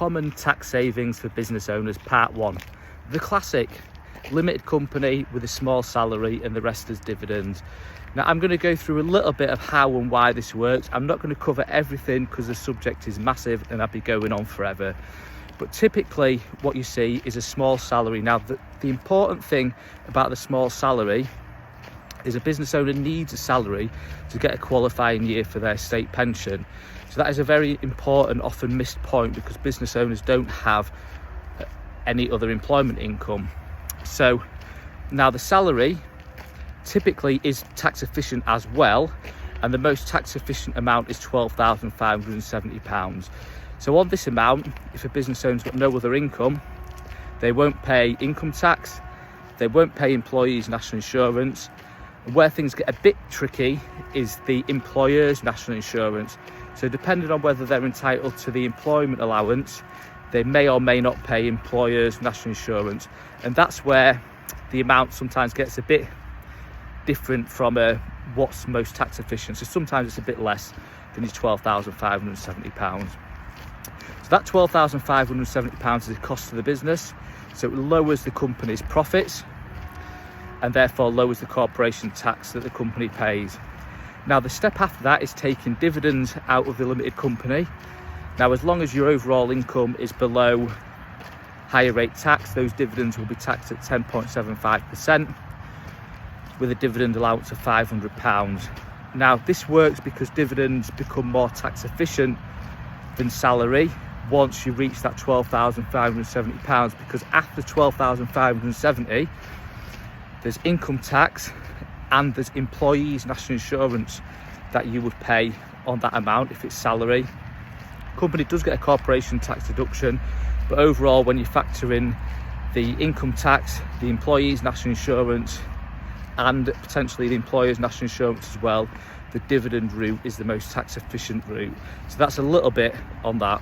Common tax savings for business owners, part 1. The classic limited company with a small salary and the rest as dividends. Now I'm going to go through a little bit of how and why this works. I'm not going to cover everything because the subject is massive and I'd be going on forever. But typically what you see is a small salary. Now the important thing about the small salary is a business owner needs a salary to get a qualifying year for their state pension. So that is a very important, often missed point, because business owners don't have any other employment income. So now the salary typically is tax efficient as well, and the most tax efficient amount is £12,570. So on this amount, if a business owner's got no other income, they won't pay income tax, they won't pay employees' national insurance. And where things get a bit tricky is the employer's national insurance. So depending on whether they're entitled to the employment allowance, they may or may not pay employers' national insurance. And that's where the amount sometimes gets a bit different from what's most tax efficient. So sometimes it's a bit less than your £12,570. So that £12,570 is the cost of the business. So it lowers the company's profits and therefore lowers the corporation tax that the company pays. Now the step after that is taking dividends out of the limited company. Now as long as your overall income is below higher rate tax, those dividends will be taxed at 10.75% with a dividend allowance of £500. Now this works because dividends become more tax efficient than salary once you reach that £12,570, because after £12,570 there's income tax and there's employees' national insurance that you would pay on that amount if it's salary. Company does get a corporation tax deduction, but overall when you factor in the income tax, the employees' national insurance and potentially the employer's national insurance as well, the dividend route is the most tax efficient route. So that's a little bit on that.